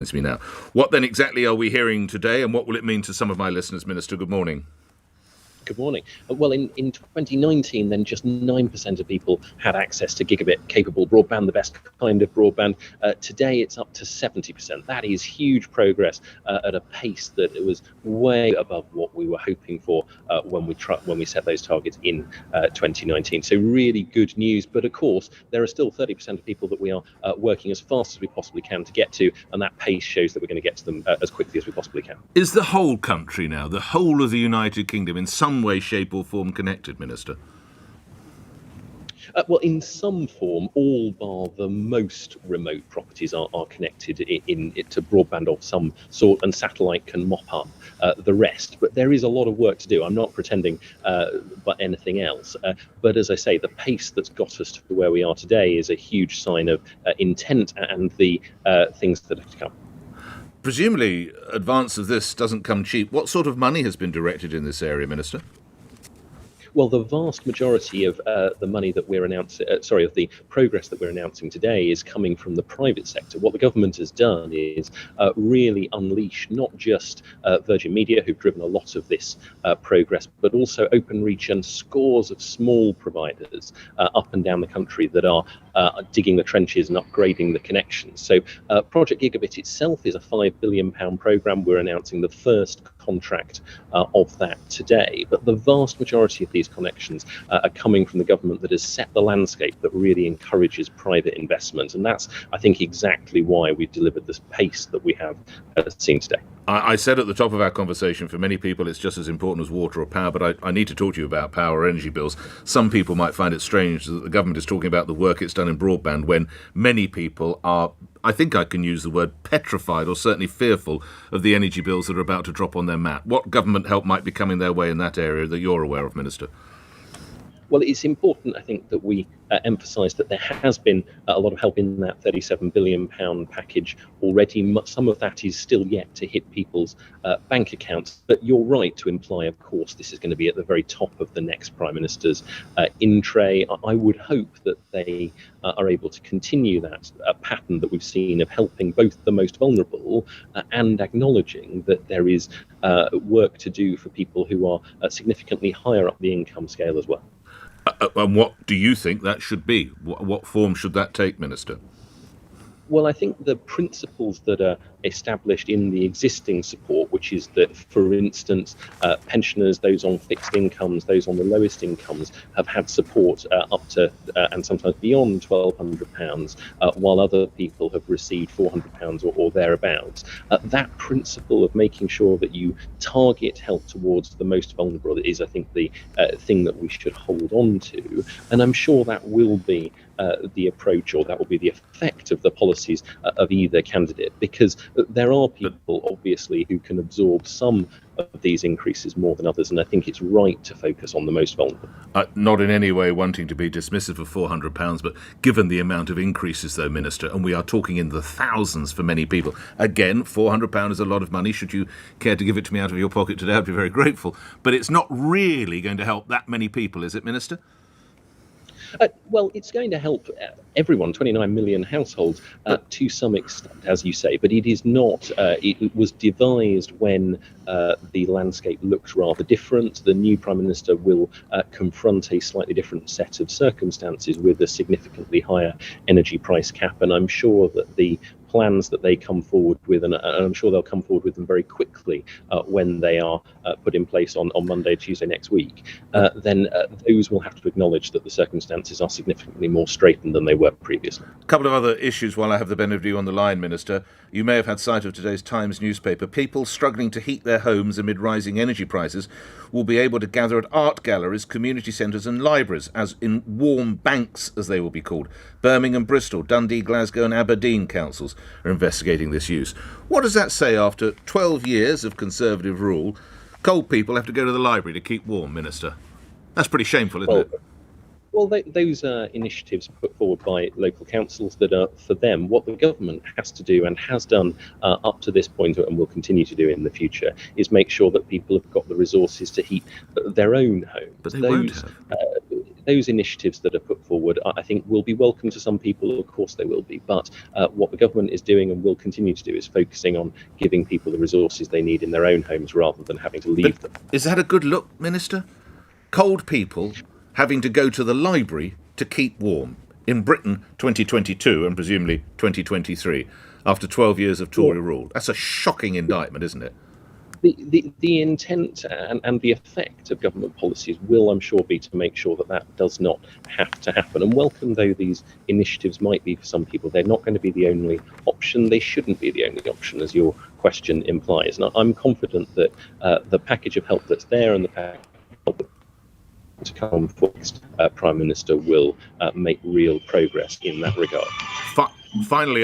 It's me now. What then exactly are we hearing today, and what will it mean to some of my listeners, Minister? Good morning. Good morning. Well, in 2019, then just 9% of people had access to gigabit-capable broadband, the best kind of broadband. Today, it's up to 70%. That is huge progress at a pace that it was way above what we were hoping for when we set those targets in 2019. So really good news. But of course, there are still 30% of people that we are working as fast as we possibly can to get to, and that pace shows that we're going to get to them as quickly as we possibly can. Is the whole country now, the whole of the United Kingdom, in some way, shape or form connected, Minister? Well, in some form, all bar the most remote properties are connected to broadband of some sort, and satellite can mop up the rest. But there is a lot of work to do. I'm not pretending but anything else. But as I say, the pace that's got us to where we are today is a huge sign of intent and the things that are to come. Presumably, advance of this doesn't come cheap. What sort of money has been directed in this area, Minister? Well, the vast majority of the money that we're announcing, of the progress that we're announcing today is coming from the private sector. What the government has done is really unleash not just Virgin Media, who've driven a lot of this progress, but also Openreach and scores of small providers up and down the country that are digging the trenches and upgrading the connections. So Project Gigabit itself is a £5 billion programme. We're announcing the first contract of that today. But the vast majority of these connections are coming from the government that has set the landscape that really encourages private investment. And that's, I think, exactly why we've delivered this pace that we have seen today. I said at the top of our conversation, for many people it's just as important as water or power, but I need to talk to you about power or energy bills. Some people might find it strange that the government is talking about the work it's done in broadband when many people are, I think I can use the word, petrified or certainly fearful of the energy bills that are about to drop on their mat. What government help might be coming their way in that area that you're aware of, Minister? Well, it's important, I think, that we emphasise that there has been a lot of help in that £37 billion package already. Some of that is still yet to hit people's bank accounts. But you're right to imply, of course, this is going to be at the very top of the next Prime Minister's in tray. I would hope that they are able to continue that pattern that we've seen of helping both the most vulnerable and acknowledging that there is work to do for people who are significantly higher up the income scale as well. And what do you think that should be? What form should that take, Minister? Well, I think the principles that are established in the existing support, which is that, for instance, pensioners, those on fixed incomes, those on the lowest incomes, have had support up to and sometimes beyond £1,200, while other people have received £400 or thereabouts. That principle of making sure that you target help towards the most vulnerable is, I think, the thing that we should hold on to. And I'm sure that will be the approach, or that will be the effect of the policies of either candidate, because there are people, obviously, who can absorb some of these increases more than others, and I think it's right to focus on the most vulnerable. Not in any way wanting to be dismissive of £400, but given the amount of increases, though, Minister, and we are talking in the thousands for many people. Again, £400 is a lot of money. Should you care to give it to me out of your pocket today, I'd be very grateful. But it's not really going to help that many people, is it, Minister? Well, it's going to help everyone, 29 million households, to some extent, as you say, but it is not. It was devised when the landscape looked rather different. The new Prime Minister will confront a slightly different set of circumstances with a significantly higher energy price cap, and I'm sure that the plans that they come forward with, and I'm sure they'll come forward with them very quickly when they are put in place on Monday, Tuesday next week, then those will have to acknowledge that the circumstances are significantly more straitened than they were previously. A couple of other issues while I have the benefit of you on the line, Minister. You may have had sight of today's Times newspaper. People struggling to heat their homes amid rising energy prices will be able to gather at art galleries, community centres and libraries, as in warm banks, as they will be called. Birmingham, Bristol, Dundee, Glasgow and Aberdeen councils are investigating this use. What does that say after 12 years of Conservative rule? Cold people have to go to the library to keep warm, Minister. That's pretty shameful, isn't it? Well, those are initiatives put forward by local councils that are for them. What the government has to do and has done up to this point, and will continue to do in the future, is make sure that people have got the resources to heat their own homes. But they won't have. those initiatives that are put forward, I think, will be welcome to some people. Of course they will be. But what the government is doing and will continue to do is focusing on giving people the resources they need in their own homes rather than having to leave them. Is that a good look, Minister? Cold people having to go to the library to keep warm. In Britain, 2022 and presumably 2023, after 12 years of Tory rule. That's a shocking indictment, isn't it? The intent and the effect of government policies will, I'm sure, be to make sure that that does not have to happen. And welcome though these initiatives might be for some people, they're not going to be the only option. They shouldn't be the only option, as your question implies. And I'm confident that the package of help that's there and the package of help to come forward, Prime Minister will make real progress in that regard. Finally,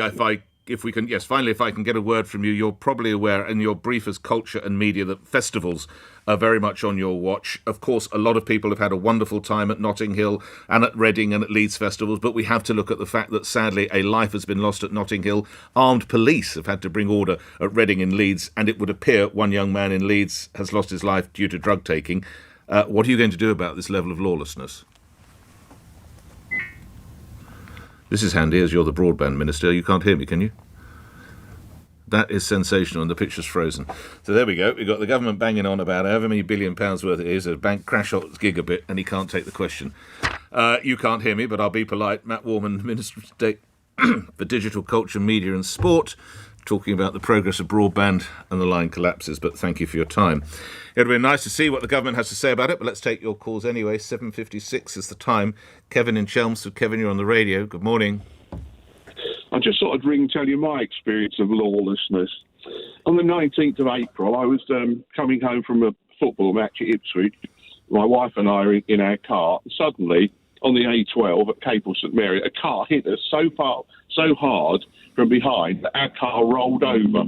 if I can get a word from you, you're probably aware in your brief as culture and media that festivals are very much on your watch. Of course, a lot of people have had a wonderful time at Notting Hill and at Reading and at Leeds festivals, but we have to look at the fact that sadly a life has been lost at Notting Hill. Armed police have had to bring order at Reading and Leeds, and it would appear one young man in Leeds has lost his life due to drug taking. What are you going to do about this level of lawlessness? This is handy, as you're the broadband minister. You can't hear me, can you? That is sensational, and the picture's frozen. So there we go. We've got the government banging on about however many £billion worth it is. A bank crash gigabit, and he can't take the question. You can't hear me, but I'll be polite. Matt Warman, Minister of State for Digital Culture, Media and Sport, talking about the progress of broadband, and the line collapses, but thank you for your time. It'll be nice to see what the government has to say about it, but let's take your calls anyway. 7:56 is the time. Kevin in Chelmsford. Kevin, you're on the radio. Good morning. I just thought I'd ring and tell you my experience of lawlessness. On the 19th of April, I was coming home from a football match at Ipswich. My wife and I are in our car. Suddenly, on the A12 at Capel St Mary, a car hit us so hard from behind that our car rolled over.